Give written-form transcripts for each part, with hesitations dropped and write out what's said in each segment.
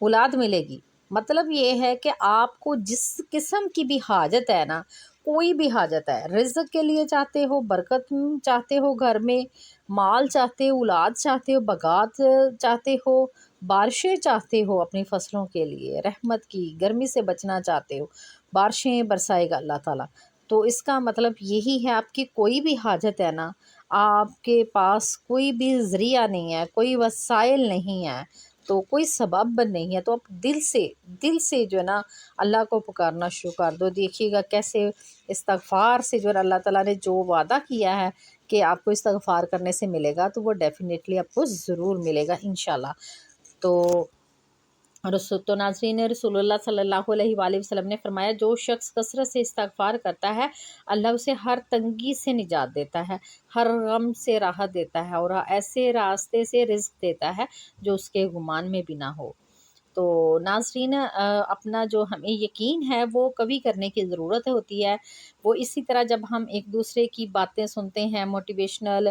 اولاد ملے گی۔ مطلب یہ ہے کہ آپ کو جس قسم کی بھی حاجت ہے نا، کوئی بھی حاجت ہے، رزق کے لیے چاہتے ہو، برکت چاہتے ہو گھر میں، مال چاہتے ہو، اولاد چاہتے ہو، بغات چاہتے ہو، بارشیں چاہتے ہو اپنی فصلوں کے لیے، رحمت کی، گرمی سے بچنا چاہتے ہو، بارشیں برسائے گا اللہ تعالیٰ۔ تو اس کا مطلب یہی ہے، آپ کی کوئی بھی حاجت ہے نا، آپ کے پاس کوئی بھی ذریعہ نہیں ہے، کوئی وسائل نہیں ہے، تو کوئی سبب نہیں ہے، تو آپ دل سے جو ہے نا اللہ کو پکارنا شروع کر دو۔ دیکھیے گا کیسے استغفار سے جو ہے اللہ تعالیٰ نے جو وعدہ کیا ہے کہ آپ کو استغفار کرنے سے ملے گا، تو وہ ڈیفینیٹلی آپ کو ضرور ملے گا انشاءاللہ۔ تو ناظرین، رسول اللہ صلی اللہ علیہ وآلہ وسلم نے فرمایا، جو شخص کثرت سے استغفار کرتا ہے، اللہ اسے ہر تنگی سے نجات دیتا ہے، ہر غم سے راحت دیتا ہے، اور ایسے راستے سے رزق دیتا ہے جو اس کے گمان میں بھی نہ ہو۔ تو ناظرین، اپنا جو ہمیں یقین ہے وہ کبھی کرنے کی ضرورت ہوتی ہے، وہ اسی طرح جب ہم ایک دوسرے کی باتیں سنتے ہیں موٹیویشنل،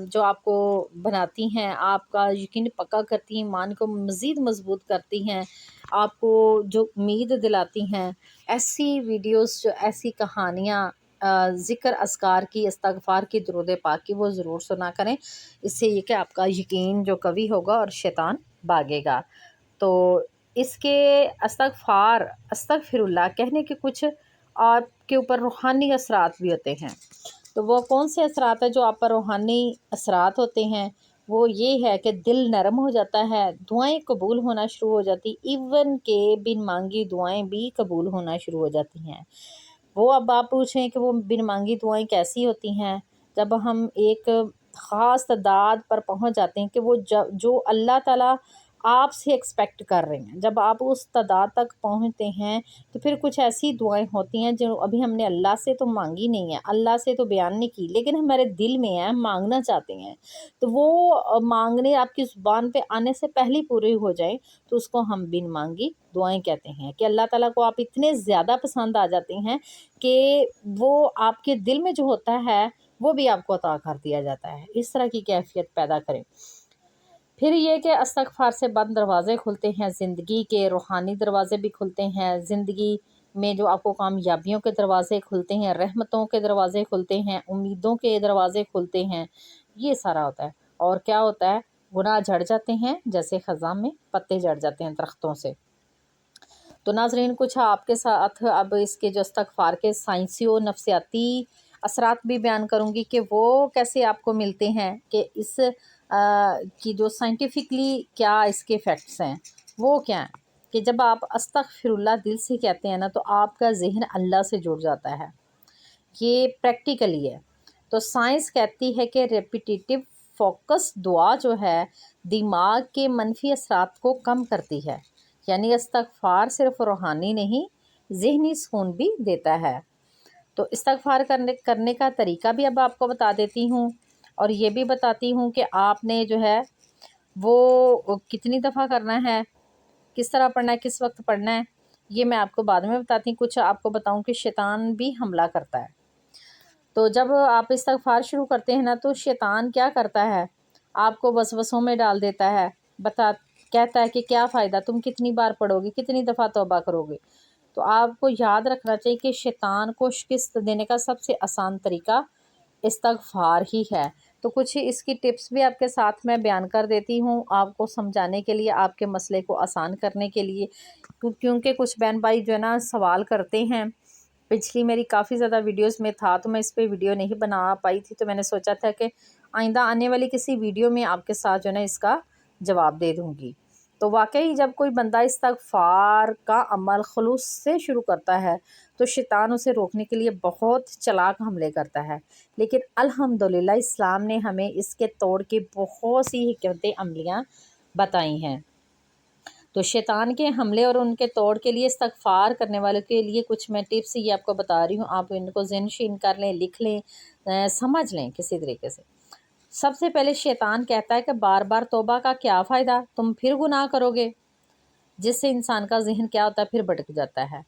جو آپ کو بناتی ہیں، آپ کا یقین پکا کرتی ہیں، ایمان کو مزید مضبوط کرتی ہیں، آپ کو جو امید دلاتی ہیں، ایسی ویڈیوز، جو ایسی کہانیاں، ذکر اذکار کی، استغفار کی، درود پاک کی، وہ ضرور سنا کریں۔ اس سے یہ کہ آپ کا یقین جو قوی ہوگا اور شیطان بھاگے گا۔ تو اس کے استغفر اللہ کہنے کے کچھ آپ کے اوپر روحانی اثرات بھی ہوتے ہیں۔ تو وہ کون سے اثرات ہیں جو آپ پر روحانی اثرات ہوتے ہیں؟ وہ یہ ہے کہ دل نرم ہو جاتا ہے، دعائیں قبول ہونا شروع ہو جاتی، ایون کہ بن مانگی دعائیں بھی قبول ہونا شروع ہو جاتی ہیں۔ وہ اب آپ پوچھیں کہ وہ بن مانگی دعائیں کیسی ہوتی ہیں؟ جب ہم ایک خاص تعداد پر پہنچ جاتے ہیں کہ وہ جو اللہ تعالیٰ آپ سے ایکسپیکٹ کر رہے ہیں، جب آپ اس تعداد تک پہنچتے ہیں تو پھر کچھ ایسی دعائیں ہوتی ہیں جو ابھی ہم نے اللہ سے تو مانگی نہیں ہے، اللہ سے تو بیان نہیں کی، لیکن ہمارے دل میں ہے، ہم مانگنا چاہتے ہیں، تو وہ مانگنے آپ کی زبان پہ آنے سے پہلے پوری ہو جائیں، تو اس کو ہم بن مانگی دعائیں کہتے ہیں، کہ اللہ تعالیٰ کو آپ اتنے زیادہ پسند آ جاتے ہیں کہ وہ آپ کے دل میں جو ہوتا ہے وہ بھی آپ کو عطا کر دیا جاتا ہے۔ اس طرح کی کیفیت پیدا کریں۔ پھر یہ کہ استغفار سے بند دروازے کھلتے ہیں، زندگی کے روحانی دروازے بھی کھلتے ہیں، زندگی میں جو آپ کو کامیابیوں کے دروازے کھلتے ہیں، رحمتوں کے دروازے کھلتے ہیں، امیدوں کے دروازے کھلتے ہیں، یہ سارا ہوتا ہے۔ اور کیا ہوتا ہے؟ گناہ جھڑ جاتے ہیں، جیسے خزاں میں پتے جھڑ جاتے ہیں درختوں سے۔ تو ناظرین، کچھ آپ کے ساتھ اب اس کے جو استغفار کے سائنسی و نفسیاتی اثرات بھی بیان کروں گی کہ وہ کیسے آپ کو ملتے ہیں، کہ اس کی جو سائنٹیفکلی کیا اس کے ایفیکٹس ہیں، وہ کیا ہیں؟ کہ جب آپ استغفر اللہ دل سے کہتے ہیں نا، تو آپ کا ذہن اللہ سے جڑ جاتا ہے، یہ پریکٹیکلی ہے۔ تو سائنس کہتی ہے کہ ریپیٹیٹیو فوکس دعا جو ہے دماغ کے منفی اثرات کو کم کرتی ہے، یعنی استغفار صرف روحانی نہیں، ذہنی سکون بھی دیتا ہے۔ تو استغفار کرنے کا طریقہ بھی اب آپ کو بتا دیتی ہوں، اور یہ بھی بتاتی ہوں کہ آپ نے جو ہے وہ کتنی دفعہ کرنا ہے، کس طرح پڑھنا ہے، کس وقت پڑھنا ہے، یہ میں آپ کو بعد میں بتاتی ہوں۔ کچھ آپ کو بتاؤں کہ شیطان بھی حملہ کرتا ہے۔ تو جب آپ استغفار شروع کرتے ہیں نا، تو شیطان کیا کرتا ہے؟ آپ کو وسوسوں میں ڈال دیتا ہے، کہتا ہے کہ کیا فائدہ، تم کتنی بار پڑھو گے، کتنی دفعہ توبہ کرو گے۔ تو آپ کو یاد رکھنا چاہیے کہ شیطان کو شکست دینے کا سب سے آسان طریقہ استغفار ہی ہے۔ تو کچھ اس کی ٹپس بھی آپ کے ساتھ میں بیان کر دیتی ہوں، آپ کو سمجھانے کے لیے، آپ کے مسئلے کو آسان کرنے کے لیے، کیونکہ کچھ بہن بھائی جو ہے نا سوال کرتے ہیں۔ پچھلی میری کافی زیادہ ویڈیوز میں تھا تو میں اس پہ ویڈیو نہیں بنا پائی تھی، تو میں نے سوچا تھا کہ آئندہ آنے والی کسی ویڈیو میں آپ کے ساتھ جو ہے نا اس کا جواب دے دوں گی۔ تو واقعی جب کوئی بندہ استغفار کا عمل خلوص سے شروع کرتا ہے تو شیطان اسے روکنے کے لیے بہت چلاک حملے کرتا ہے، لیکن الحمدللہ اسلام نے ہمیں اس کے توڑ کے بہت سی حکمت عملیاں بتائی ہیں۔ تو شیطان کے حملے اور ان کے توڑ کے لیے استغفار کرنے والوں کے لیے کچھ میں ٹپس یہ آپ کو بتا رہی ہوں، آپ ان کو ذہن نشین کر لیں، لکھ لیں، سمجھ لیں کسی طریقے سے۔ سب سے پہلے شیطان کہتا ہے کہ بار بار توبہ کا کیا فائدہ، تم پھر گناہ کرو گے، جس سے انسان کا ذہن کیا ہوتا ہے، پھر بھٹک جاتا ہے۔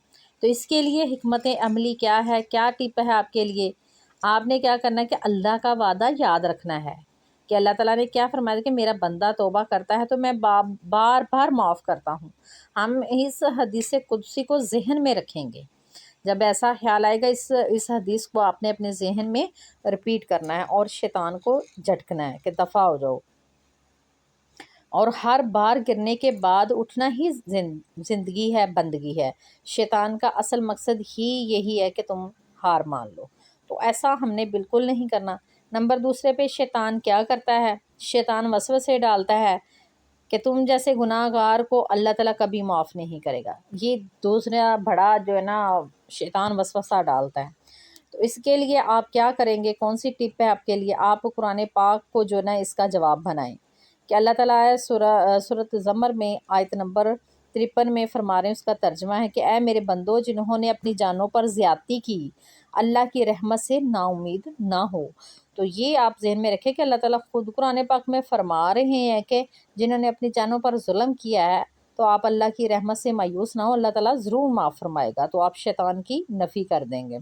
تو اس کے لیے حکمت عملی کیا ہے، کیا ٹپ ہے آپ کے لیے؟ آپ نے کیا کرنا ہے کہ اللہ کا وعدہ یاد رکھنا ہے کہ اللہ تعالیٰ نے کیا فرمایا کہ میرا بندہ توبہ کرتا ہے تو میں بار بار معاف کرتا ہوں. ہم اس حدیث قدسی کو ذہن میں رکھیں گے. جب ایسا خیال آئے گا اس حدیث کو آپ نے اپنے ذہن میں رپیٹ کرنا ہے اور شیطان کو جھٹکنا ہے کہ دفع ہو جاؤ. اور ہر بار گرنے کے بعد اٹھنا ہی زندگی ہے، بندگی ہے. شیطان کا اصل مقصد ہی یہی ہے کہ تم ہار مان لو. تو ایسا ہم نے بالکل نہیں کرنا. نمبر دوسرے پہ شیطان کیا کرتا ہے؟ شیطان وسوسے ڈالتا ہے کہ تم جیسے گناہ گار کو اللہ تعالیٰ کبھی معاف نہیں کرے گا. یہ دوسرا بڑا جو ہے نا شیطان وسوسہ ڈالتا ہے. تو اس کے لیے آپ کیا کریں گے؟ کون سی ٹپ ہے آپ کے لیے؟ آپ قرآن پاک کو جو ہے نا اس کا جواب بنائیں کہ اللہ تعالیٰ سورۃ زمر میں آیت نمبر 53 میں فرما رہے ہیں، اس کا ترجمہ ہے کہ اے میرے بندو جنہوں نے اپنی جانوں پر زیادتی کی اللہ کی رحمت سے نا امید نہ ہو. تو یہ آپ ذہن میں رکھیں کہ اللہ تعالیٰ خود قرآن پاک میں فرما رہے ہیں کہ جنہوں نے اپنی جانوں پر ظلم کیا ہے تو آپ اللہ کی رحمت سے مایوس نہ ہو، اللہ تعالیٰ ضرور معاف فرمائے گا. تو آپ شیطان کی نفی کر دیں گے.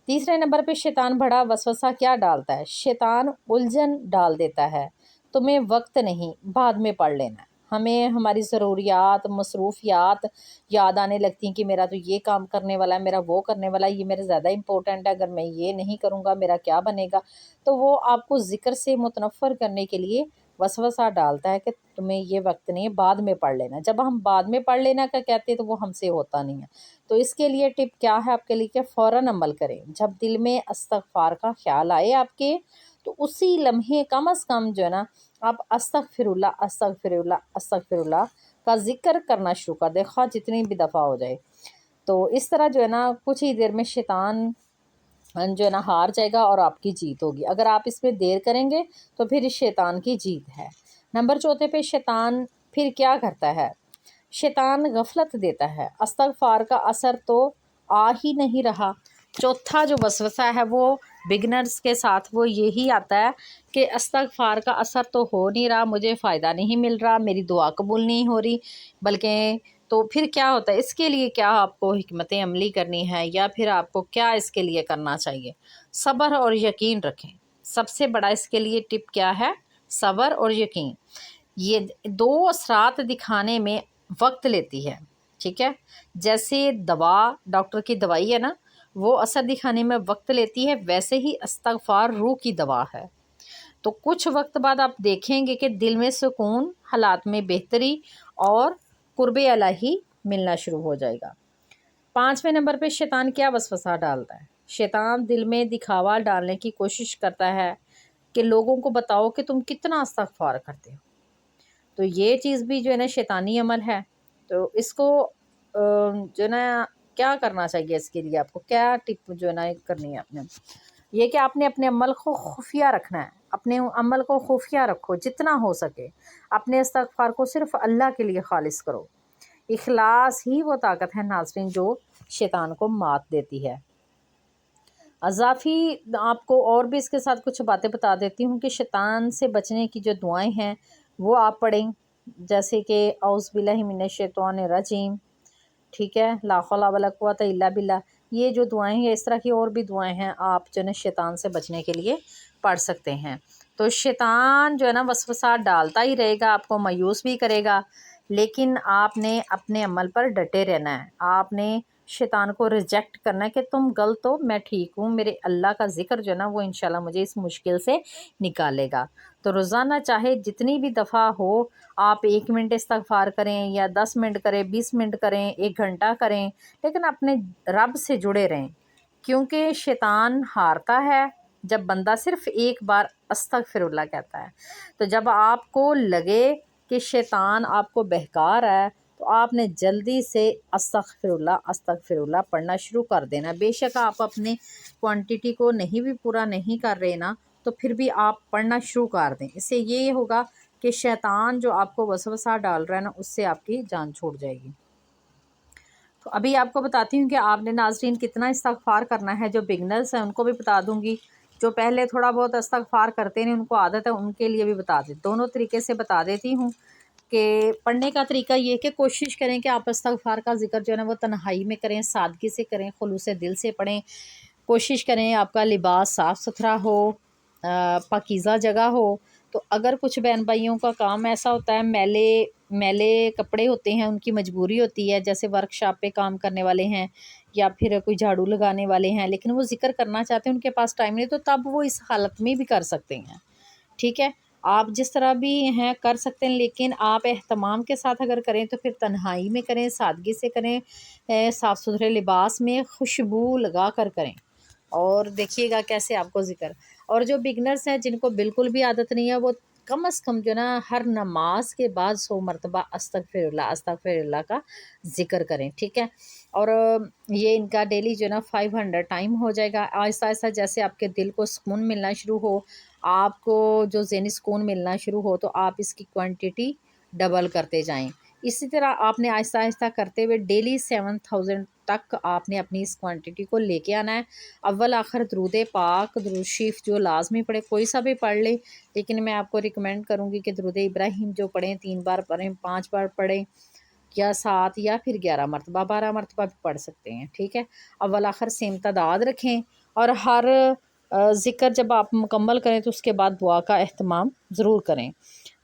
تیسرے نمبر پہ شیطان بڑا وسوسہ کیا ڈالتا ہے؟ شیطان الجھن ڈال دیتا ہے. تمہیں وقت نہیں، بعد میں پڑھ لینا ہے. ہمیں ہماری ضروریات، مصروفیات یاد آنے لگتی ہیں کہ میرا تو یہ کام کرنے والا ہے، میرا وہ کرنے والا ہے، یہ میرے زیادہ امپورٹنٹ ہے، اگر میں یہ نہیں کروں گا میرا کیا بنے گا. تو وہ آپ کو ذکر سے متنفر کرنے کے لیے وسوسہ ڈالتا ہے کہ تمہیں یہ وقت نہیں ہے، بعد میں پڑھ لینا. جب ہم بعد میں پڑھ لینا کا کہتے ہیں تو وہ ہم سے ہوتا نہیں ہے. تو اس کے لیے ٹپ کیا ہے آپ کے لیے کہ فوراً عمل کریں. جب دل میں استغفار کا خیال آئے آپ کے تو اسی لمحے کم از کم جو ہے نا آپ استغفر اللہ استغفر اللہ استغفر اللہ کا ذکر کرنا شروع کر دیں، خواہ جتنی بھی دفعہ ہو جائے. تو اس طرح جو ہے نا کچھ ہی دیر میں شیطان جو ہے نا ہار جائے گا اور آپ کی جیت ہوگی. اگر آپ اس میں دیر کریں گے تو پھر شیطان کی جیت ہے. نمبر چوتھے پہ شیطان پھر کیا کرتا ہے؟ شیطان غفلت دیتا ہے. استغفار کا اثر تو آ ہی نہیں رہا. چوتھا جو وسوسہ ہے وہ بگنرز کے ساتھ وہ یہی آتا ہے کہ استغفار کا اثر تو ہو نہیں رہا، مجھے فائدہ نہیں مل رہا، میری دعا قبول نہیں ہو رہی. بلکہ تو پھر کیا ہوتا ہے؟ اس کے لیے کیا آپ کو حکمت عملی کرنی ہے یا پھر آپ کو کیا اس کے لیے کرنا چاہیے؟ صبر اور یقین رکھیں. سب سے بڑا اس کے لیے ٹپ کیا ہے؟ صبر اور یقین. یہ دو اثرات دکھانے میں وقت لیتی ہے. ٹھیک ہے، جیسے دوا ڈاکٹر کی دوائی ہے نا، وہ اثر دکھانے میں وقت لیتی ہے، ویسے ہی استغفار روح کی دوا ہے. تو کچھ وقت بعد آپ دیکھیں گے کہ دل میں سکون، حالات میں بہتری اور قرب الہی ملنا شروع ہو جائے گا. 5ویں نمبر پہ شیطان کیا وسوسہ ڈالتا ہے؟ شیطان دل میں دکھاوا ڈالنے کی کوشش کرتا ہے کہ لوگوں کو بتاؤ کہ تم کتنا استغفار کرتے ہو. تو یہ چیز بھی جو ہے نا شیطانی عمل ہے. تو اس کو جو ہے نا کیا کرنا چاہیے؟ اس کے لیے آپ کو کیا ٹپ جو ہے نا کرنی ہے آپ نے؟ یہ کہ آپ نے اپنے عمل کو خفیہ رکھنا ہے. اپنے عمل کو خفیہ رکھو جتنا ہو سکے. اپنے استغفار کو صرف اللہ کے لیے خالص کرو. اخلاص ہی وہ طاقت ہے ناظرین جو شیطان کو مات دیتی ہے. اضافی آپ کو اور بھی اس کے ساتھ کچھ باتیں بتا دیتی ہوں کہ شیطان سے بچنے کی جو دعائیں ہیں وہ آپ پڑھیں، جیسے کہ اعوذ باللہ من الشیطان الرجیم. ٹھیک ہے، لا حول ولا قوت الا باللہ. یہ جو دعائیں ہیں، اس طرح کی اور بھی دعائیں ہیں آپ جو ہے شیطان سے بچنے کے لیے پڑھ سکتے ہیں. تو شیطان جو ہے نا وسوسہ ڈالتا ہی رہے گا، آپ کو مایوس بھی کرے گا، لیکن آپ نے اپنے عمل پر ڈٹے رہنا ہے. آپ نے شیطان کو ریجیکٹ کرنا ہے کہ تم غلط ہو، میں ٹھیک ہوں، میرے اللہ کا ذکر جو ہے نا وہ انشاءاللہ مجھے اس مشکل سے نکالے گا. تو روزانہ چاہے جتنی بھی دفعہ ہو آپ 1 منٹ استغفار کریں یا 10 منٹ کریں، 20 منٹ کریں، 1 گھنٹہ کریں، لیکن اپنے رب سے جڑے رہیں. کیونکہ شیطان ہارتا ہے جب بندہ صرف ایک بار استغفر اللہ کہتا ہے. تو جب آپ کو لگے کہ شیطان آپ کو بہکا رہا ہے تو آپ نے جلدی سے استغفر اللہ پڑھنا شروع کر دینا. بے شک آپ اپنے کوانٹٹی کو نہیں بھی پورا نہیں کر رہے نا تو پھر بھی آپ پڑھنا شروع کر دیں. اس سے یہ ہوگا کہ شیطان جو آپ کو وسوسہ ڈال رہا ہے نا اس سے آپ کی جان چھوٹ جائے گی. تو ابھی آپ کو بتاتی ہوں کہ آپ نے ناظرین کتنا استغفار کرنا ہے. جو بگنرز ہیں ان کو بھی بتا دوں گی، جو پہلے تھوڑا بہت استغفار کرتے ہیں ان کو عادت ہے، ان کے لیے بھی بتا دیں. دونوں طریقے سے بتا دیتی ہوں. کہ پڑھنے کا طریقہ یہ کہ کوشش کریں کہ آپ استغفار کا ذکر جو ہے نا وہ تنہائی میں کریں، سادگی سے کریں، خلوص دل سے پڑھیں. کوشش کریں آپ کا لباس صاف ستھرا ہو، پاکیزہ جگہ ہو، تو اگر کچھ بہن بھائیوں کا کام ایسا ہوتا ہے، میلے کپڑے ہوتے ہیں، ان کی مجبوری ہوتی ہے، جیسے ورک شاپ پہ کام کرنے والے ہیں یا پھر کوئی جھاڑو لگانے والے ہیں، لیکن وہ ذکر کرنا چاہتے ہیں، ان کے پاس ٹائم نہیں، تو تب وہ اس حالت میں بھی کر سکتے ہیں، ٹھیک ہے۔ آپ جس طرح بھی ہیں کر سکتے ہیں، لیکن آپ اہتمام کے ساتھ اگر کریں تو پھر تنہائی میں کریں، سادگی سے کریں، صاف ستھرے لباس میں خوشبو لگا کر کریں، اور دیکھیے گا کیسے آپ کو ذکر۔ اور جو بگنرز ہیں، جن کو بالکل بھی عادت نہیں ہے، وہ کم از کم جو نا ہر نماز کے بعد 100 مرتبہ استغفر اللہ کا ذکر کریں، ٹھیک ہے۔ اور یہ ان کا ڈیلی جو نا 500 ٹائم ہو جائے گا۔ آہستہ آہستہ جیسے آپ کے دل کو سکون ملنا شروع ہو، آپ کو جو ذہنی سکون ملنا شروع ہو، تو آپ اس کی کوانٹٹی ڈبل کرتے جائیں۔ اسی طرح آپ نے آہستہ آہستہ کرتے ہوئے ڈیلی 7000 تک آپ نے اپنی اس کوانٹٹی کو لے کے آنا ہے۔ اول آخر درود پاک، درود شریف جو لازمی پڑھے، کوئی سا بھی پڑھ لیں، لیکن میں آپ کو ریکمینڈ کروں گی کہ درود ابراہیم جو پڑھیں 3 بار پڑھیں، 5 بار پڑھیں، یا 7 یا پھر 11 مرتبہ، 12 مرتبہ بھی پڑھ سکتے ہیں، ٹھیک ہے۔ اول آخر سیم تعداد رکھیں، اور ہر ذکر جب آپ مکمل کریں تو اس کے بعد دعا کا اہتمام ضرور کریں۔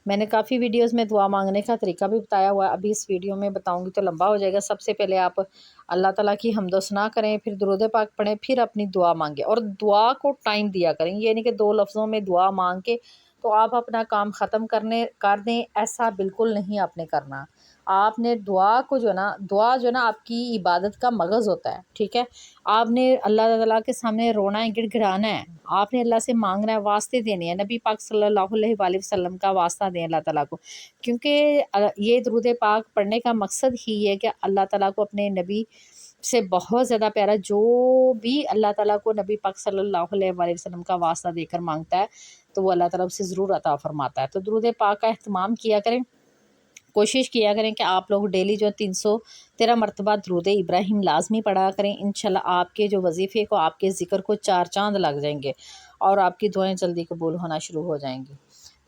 میں نے کافی ویڈیوز میں دعا مانگنے کا طریقہ بھی بتایا ہوا ہے، ابھی اس ویڈیو میں بتاؤں گی تو لمبا ہو جائے گا۔ سب سے پہلے آپ اللہ تعالیٰ کی حمد و ثنا کریں، پھر درود پاک پڑھیں، پھر اپنی دعا مانگیں، اور دعا کو ٹائم دیا کریں۔ یہ نہیں کہ 2 لفظوں میں دعا مانگ کے تو آپ اپنا کام ختم کر دیں، ایسا بالکل نہیں آپ نے کرنا۔ آپ نے دعا جو ہے نا آپ کی عبادت کا مغز ہوتا ہے، ٹھیک ہے۔ آپ نے اللہ تعالیٰ کے سامنے رونا ہے، گڑ گڑانا ہے، آپ نے اللہ سے مانگنا ہے، واسطے دینے ہیں، نبی پاک صلی اللہ علیہ وآلہ وسلم کا واسطہ دیں اللہ تعالیٰ کو، کیونکہ یہ درود پاک پڑھنے کا مقصد ہی ہے کہ اللہ تعالیٰ کو اپنے نبی سے بہت زیادہ پیارا، جو بھی اللہ تعالیٰ کو نبی پاک صلی اللہ علیہ وآلہ وسلم کا واسطہ دے کر مانگتا ہے تو وہ اللہ تعالیٰ اسے ضرور عطا فرماتا ہے۔ تو درود پاک کا اہتمام کیا کریں، کوشش کیا کریں کہ آپ لوگ ڈیلی جو 313 مرتبہ درود ابراہیم لازمی پڑھا کریں۔ انشاءاللہ آپ کے جو وظیفے کو، آپ کے ذکر کو 4 چاند لگ جائیں گے، اور آپ کی دعائیں جلدی قبول ہونا شروع ہو جائیں گی۔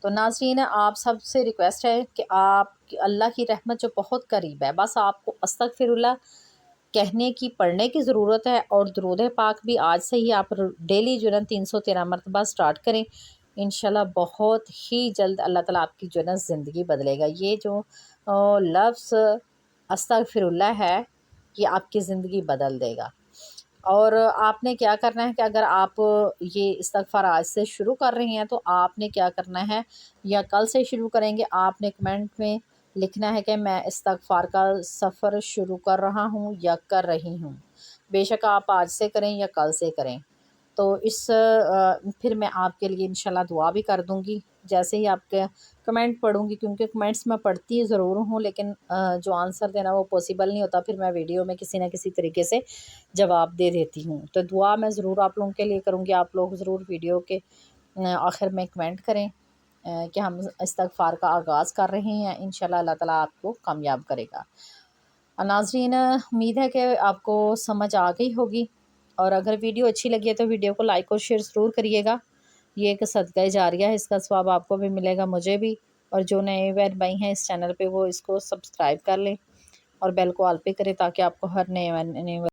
تو ناظرین، آپ سب سے ریکویسٹ ہے کہ آپ اللہ کی رحمت جو بہت قریب ہے، بس آپ کو استغفر اللہ کہنے کی، پڑھنے کی ضرورت ہے، اور درود پاک بھی آج سے ہی آپ ڈیلی جو ہے 313 مرتبہ سٹارٹ کریں۔ انشاءاللہ بہت ہی جلد اللہ تعالیٰ آپ کی جو ہے نا زندگی بدلے گا۔ یہ جو لفظ استغفر اللہ ہے، یہ آپ کی زندگی بدل دے گا۔ اور آپ نے کیا کرنا ہے کہ اگر آپ یہ استغفار آج سے شروع کر رہی ہیں تو آپ نے کیا کرنا ہے، یا کل سے شروع کریں گے، آپ نے کمنٹ میں لکھنا ہے کہ میں استغفار کا سفر شروع کر رہا ہوں یا کر رہی ہوں۔ بے شک آپ آج سے کریں یا کل سے کریں، تو پھر میں آپ کے لیے انشاءاللہ دعا بھی کر دوں گی جیسے ہی آپ کے کمنٹ پڑھوں گی، کیونکہ کمنٹس میں پڑھتی ضرور ہوں، لیکن جو آنسر دینا وہ پاسبل نہیں ہوتا، پھر میں ویڈیو میں کسی نہ کسی طریقے سے جواب دے دیتی ہوں۔ تو دعا میں ضرور آپ لوگوں کے لیے کروں گی، آپ لوگ ضرور ویڈیو کے آخر میں کمنٹ کریں کہ ہم استغفار کا آغاز کر رہے ہیں، انشاءاللہ اللہ تعالیٰ آپ کو کامیاب کرے گا۔ ناظرین، امید ہے کہ آپ کو سمجھ آ گئی ہوگی، اور اگر ویڈیو اچھی لگی ہے تو ویڈیو کو لائک اور شیئر ضرور کریے گا۔ یہ ایک صدقہ جاریہ ہے، اس کا ثواب آپ کو بھی ملے گا، مجھے بھی، اور جو نئے بہن بھائی ہیں اس چینل پہ وہ اس کو سبسکرائب کر لیں اور بیل کو آل پہ کریں تاکہ آپ کو ہر نئے